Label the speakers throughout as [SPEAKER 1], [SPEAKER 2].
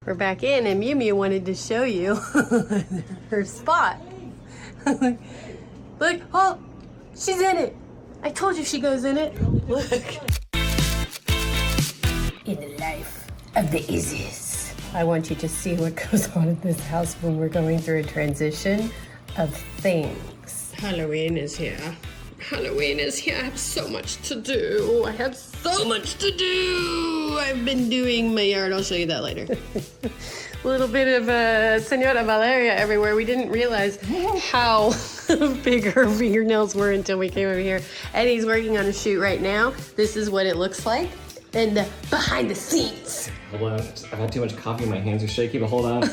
[SPEAKER 1] We're back in, and Mew Mew wanted to show you her spot. Look, oh, she's in it. I told you she goes in it. Look. In the life of the Izzys. I want you to see what goes on in this house when we're going through a transition of things. Halloween is here. Halloween is here. I have so much to do. I have so much to do. I've been doing my yard. I'll show you that later. A little bit of Senora Valeria everywhere. We didn't realize how big her fingernails were until we came over here. Eddie's working on a shoot right now. This is what it looks like. And behind the scenes.
[SPEAKER 2] Hold on. I've had too much coffee. My hands are shaky, but hold on.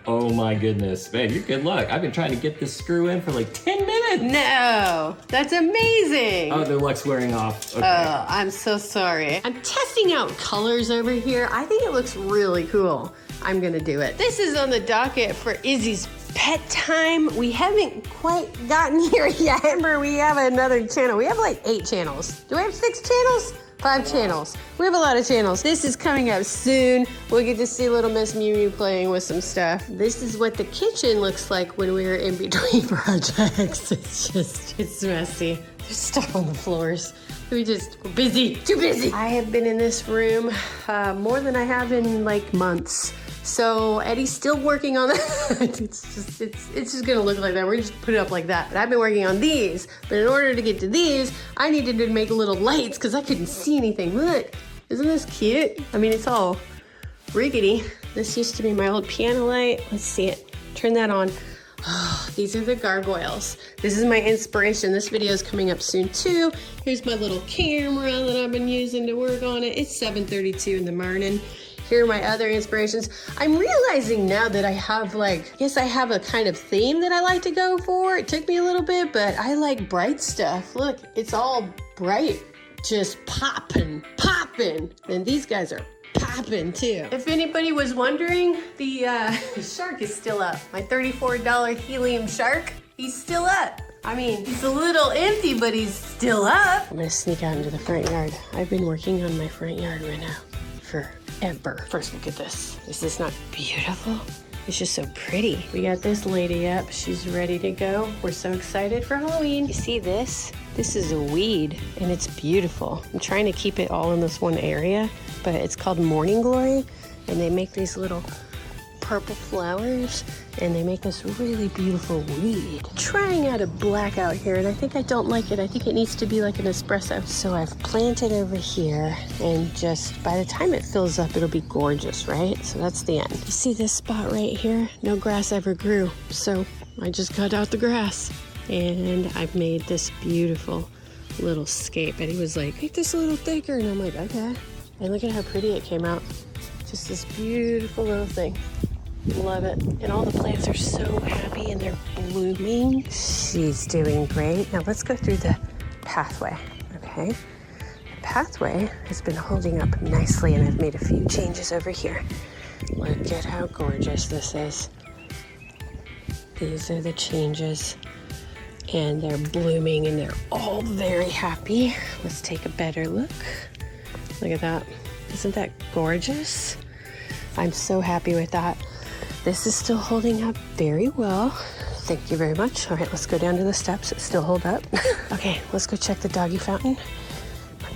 [SPEAKER 2] Oh my goodness. Babe, you're good luck. I've been trying to get this screw in for like 10 minutes.
[SPEAKER 1] No, that's amazing.
[SPEAKER 2] Oh, the luck's wearing off. Okay.
[SPEAKER 1] Oh, I'm so sorry. I'm testing out colors over here. I think it looks really cool. I'm gonna do it. This is on the docket for Izzy's pet time. We haven't quite gotten here yet. Remember, we have another channel. We have like 8 channels. Do we have 6 channels? 5 channels. We have a lot of channels. This is coming up soon. We'll get to see little Miss Mew Mew playing with some stuff. This is what the kitchen looks like when we're in between projects. It's messy. There's stuff on the floors. We're busy, too busy. I have been in this room more than I have in like months. So Eddie's still working on that. It's just gonna look like that. We're just put it up like that. But I've been working on these. But in order to get to these, I needed to make little lights because I couldn't see anything. Look, isn't this cute? I mean, it's all rickety. This used to be my old piano light. Let's see it. Turn that on. Oh, these are the gargoyles. This is my inspiration. This video is coming up soon too. Here's my little camera that I've been using to work on it. It's 7:32 in the morning. Here are my other inspirations. I'm realizing now that I have I guess I have a kind of theme that I like to go for. It took me a little bit, but I like bright stuff. Look, it's all bright, just popping. And these guys are popping too. If anybody was wondering, the shark is still up. My $34 helium shark, he's still up. I mean, he's a little empty, but he's still up. I'm gonna sneak out into the front yard. I've been working on my front yard right now forever. First, look at this. Is this not beautiful? It's just so pretty. We got this lady up. She's ready to go. We're so excited for Halloween. You see this? This is a weed, and it's beautiful. I'm trying to keep it all in this one area, but it's called Morning Glory, and they make these little purple flowers, and they make this really beautiful weed. Trying out a black out here, and I think I don't like it. I think it needs to be like an espresso. So I've planted over here, and just by the time it fills up, it'll be gorgeous, right? So that's the end. You see this spot right here? No grass ever grew, so I just cut out the grass, and I've made this beautiful little scape. And he was like, make this a little thicker, and I'm like, okay. And look at how pretty it came out. Just this beautiful little thing. Love it. And all the plants are so happy and they're blooming. She's doing great. Now let's go through the pathway, okay? The pathway has been holding up nicely, and I've made a few changes over here. Look at how gorgeous this is. These are the changes, and they're blooming and they're all very happy. Let's take a better look. Look at that. Isn't that gorgeous? I'm so happy with that. This is still holding up very well. Thank you very much. All right, let's go down to the steps that still hold up. Okay, let's go check the doggy fountain.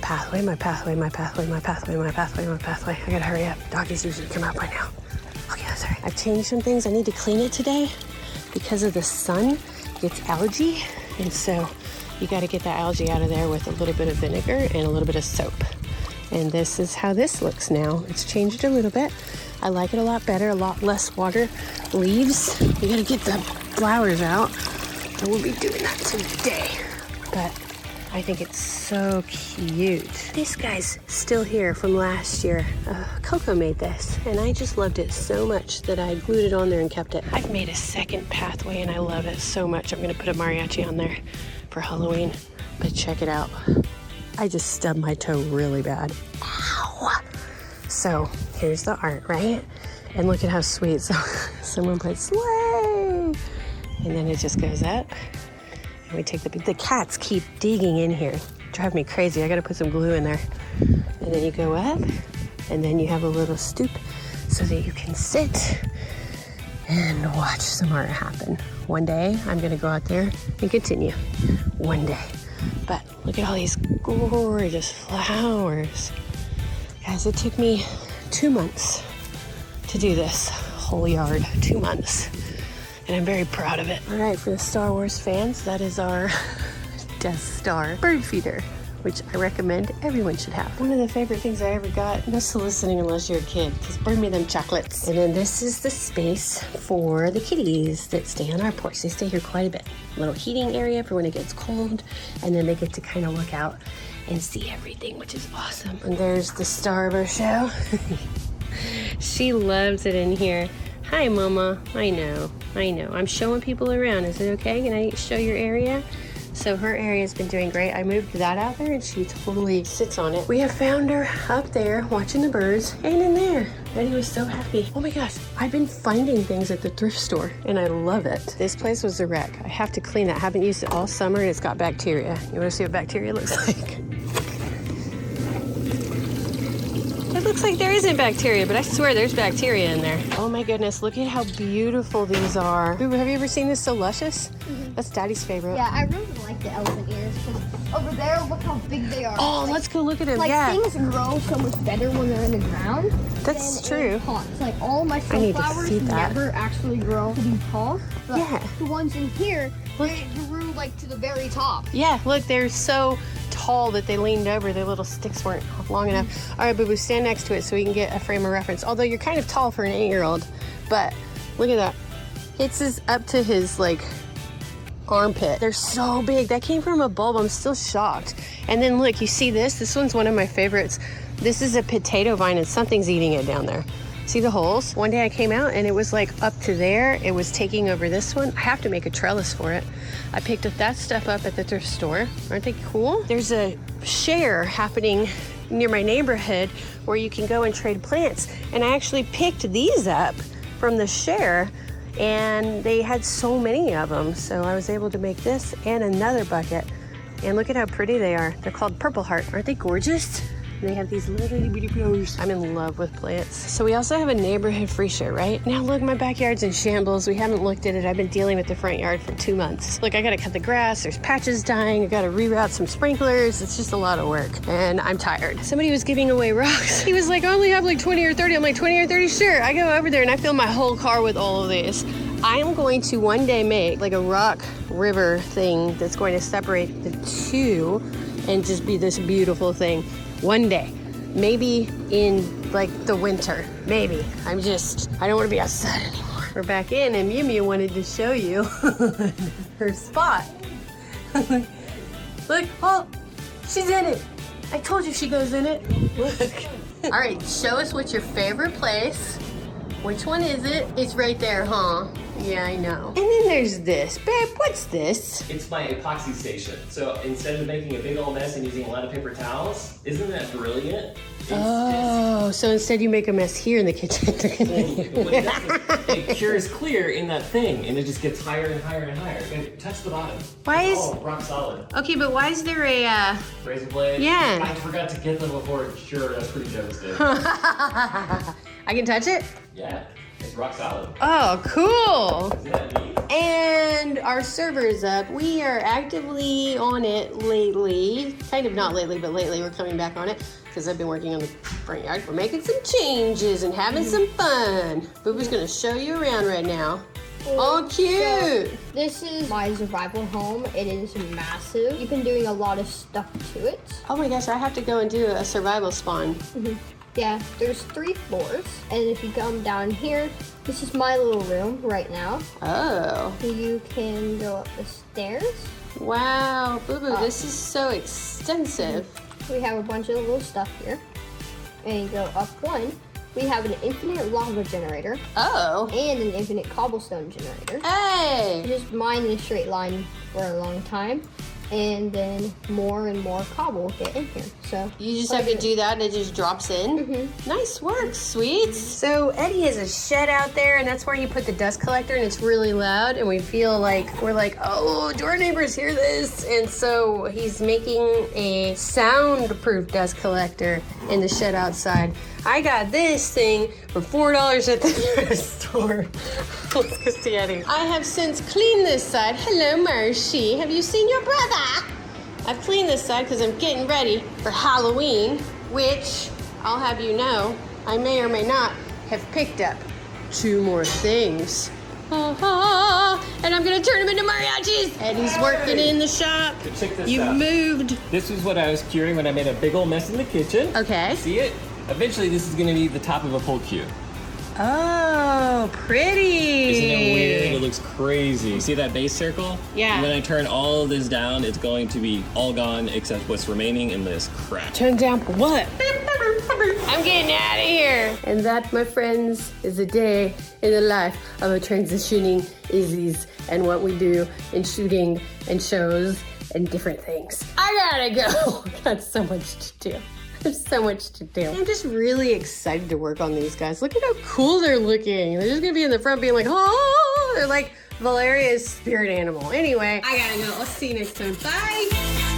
[SPEAKER 1] My pathway. I gotta hurry up. Doggies usually come out by now. Okay, that's all right. I've changed some things. I need to clean it today because of the sun. It gets algae, and so you gotta get that algae out of there with a little bit of vinegar and a little bit of soap. And this is how this looks now. It's changed a little bit. I like it a lot better, a lot less water, leaves. You gotta get the flowers out. And we'll be doing that today. But I think it's so cute. This guy's still here from last year. Coco made this, and I just loved it so much that I glued it on there and kept it. I've made a second pathway, and I love it so much. I'm gonna put a mariachi on there for Halloween. But check it out. I just stubbed my toe really bad. Ow! So here's the art, right? And look at how sweet. So someone put sleigh, and then it just goes up. And we take the cats keep digging in here. Drive me crazy. I gotta put some glue in there. And then you go up, and then you have a little stoop so that you can sit and watch some art happen. One day, I'm gonna go out there and continue. One day. But look at all these gorgeous flowers. Guys, it took me 2 months to do this whole yard, 2 months. And I'm very proud of it. All right, for the Star Wars fans, that is our Death Star bird feeder, which I recommend everyone should have. One of the favorite things I ever got, no soliciting unless you're a kid, because bring me them chocolates. And then this is the space for the kitties that stay on our porch. They stay here quite a bit. Little heating area for when it gets cold, and then they get to kind of look out and see everything, which is awesome. And there's the star of our show. She loves it in here. Hi, Mama. I know. I'm showing people around. Is it okay? Can I show your area? So her area's been doing great. I moved that out there and she totally sits on it. We have found her up there watching the birds and in there. Betty was so happy. Oh my gosh, I've been finding things at the thrift store and I love it. This place was a wreck. I have to clean that. I haven't used it all summer and it's got bacteria. You wanna see what bacteria looks like? It looks like there isn't bacteria, but I swear there's bacteria in there. Oh my goodness, look at how beautiful these are. Boo, have you ever seen this So Luscious? Mm-hmm. That's Daddy's favorite.
[SPEAKER 3] Yeah, I really like the elephant ears because over there, look how big they are.
[SPEAKER 1] Oh, let's go look at them.
[SPEAKER 3] Like
[SPEAKER 1] yeah.
[SPEAKER 3] Things grow so much better when they're in the ground.
[SPEAKER 1] That's true.
[SPEAKER 3] Pots. Like all my sunflowers never actually grow to be tall. But
[SPEAKER 1] yeah.
[SPEAKER 3] The ones in here, they grew like to the very top.
[SPEAKER 1] Yeah, look, they're so tall that they leaned over. Their little sticks weren't long enough. All right, Boo Boo, stand next to it so we can get a frame of reference. Although you're kind of tall for an 8-year-old, but look at that. It's up to his like armpit. They're so big. That came from a bulb. I'm still shocked. And then look, you see this? This one's one of my favorites. This is a potato vine and something's eating it down there. See the holes? One day I came out and it was like up to there. It was taking over this one. I have to make a trellis for it. I picked up that stuff up at the thrift store. Aren't they cool? There's a share happening near my neighborhood where you can go and trade plants. And I actually picked these up from the share and they had so many of them. So I was able to make this and another bucket. And look at how pretty they are. They're called Purple Heart. Aren't they gorgeous? And they have these little bitty flowers. I'm in love with plants. So we also have a neighborhood free share, right? Now look, my backyard's in shambles. We haven't looked at it. I've been dealing with the front yard for 2 months. Look, I gotta cut the grass. There's patches dying. I gotta reroute some sprinklers. It's just a lot of work and I'm tired. Somebody was giving away rocks. He was like, I only have like 20 or 30. I'm like, 20 or 30? Sure. I go over there and I fill my whole car with all of these. I am going to one day make like a rock river thing that's going to separate the two and just be this beautiful thing. One day. Maybe in like the winter, maybe. I don't want to be outside anymore. We're back in and Mew Mew wanted to show you her spot. Look, oh, she's in it. I told you she goes in it. Look. All right, show us what's your favorite place. Which one is it? It's right there, huh? Yeah, I know. And then there's this. Babe, what's this?
[SPEAKER 2] It's my epoxy station. So instead of making a big old mess and using a lot of paper towels, isn't that brilliant?
[SPEAKER 1] Oh, so instead you make a mess here in the kitchen.
[SPEAKER 2] It cures clear in that thing, and it just gets higher and higher and higher. And touch the bottom.
[SPEAKER 1] Why is...
[SPEAKER 2] Oh, rock solid.
[SPEAKER 1] Okay, but why is there a...
[SPEAKER 2] razor blade?
[SPEAKER 1] Yeah.
[SPEAKER 2] I forgot to get them before. Sure, that's pretty devastating.
[SPEAKER 1] I can touch it?
[SPEAKER 2] Yeah, it's rock solid.
[SPEAKER 1] Oh, cool.
[SPEAKER 2] Isn't that neat?
[SPEAKER 1] And our server is up. We are actively on it lately. Kind of not lately, but lately we're coming back on it because I've been working on the front yard. We're making some changes and having some fun. Boo Boo's gonna show you around right now. Oh, cute.
[SPEAKER 3] So, this is my survival home. It is massive. You've been doing a lot of stuff to it.
[SPEAKER 1] Oh my gosh, I have to go and do a survival spawn.
[SPEAKER 3] Mm-hmm. Yeah, there's 3 floors, and if you come down here, this is my little room right now.
[SPEAKER 1] Oh.
[SPEAKER 3] You can go up the stairs.
[SPEAKER 1] Wow, Boo Boo, this is so extensive.
[SPEAKER 3] We have a bunch of little stuff here. And you go up one, we have an infinite lava generator.
[SPEAKER 1] Oh.
[SPEAKER 3] And an infinite cobblestone generator.
[SPEAKER 1] Hey.
[SPEAKER 3] Just mine in a straight line for a long time. And then more and more cobble get in here. So
[SPEAKER 1] You just have to do that and it just drops in? Nice work, sweets. So Eddie has a shed out there and that's where you put the dust collector and it's really loud and we feel like, we're like, oh, do our neighbors hear this? And so he's making a soundproof dust collector in the shed outside. I got this thing for $4 at the thrift store. Let's go see Eddie. I have since cleaned this side. Hello, Marshy. Have you seen your brother? I've cleaned this side because I'm getting ready for Halloween, which I'll have you know, I may or may not have picked up 2 more things. And I'm gonna turn them into mariachis. Eddie's working in the shop.
[SPEAKER 2] Check this
[SPEAKER 1] You
[SPEAKER 2] out.
[SPEAKER 1] moved.
[SPEAKER 2] This is what I was curing when I made a big old mess in the kitchen.
[SPEAKER 1] Okay.
[SPEAKER 2] See it? Eventually, this is gonna be the top of a pole cue.
[SPEAKER 1] Oh, pretty.
[SPEAKER 2] Isn't it weird? It looks crazy. See that base circle?
[SPEAKER 1] Yeah.
[SPEAKER 2] When I turn all of this down, it's going to be all gone except what's remaining in this crap.
[SPEAKER 1] Turn down for what? I'm getting out of here. And that, my friends, is a day in the life of a transitioning Izzys and what we do in shooting and shows and different things. I gotta go. Got so much to do. There's so much to do. I'm just really excited to work on these guys. Look at how cool they're looking. They're just gonna be in the front being like, oh, they're like Valeria's spirit animal. Anyway, I gotta go. I'll see you next time. Bye.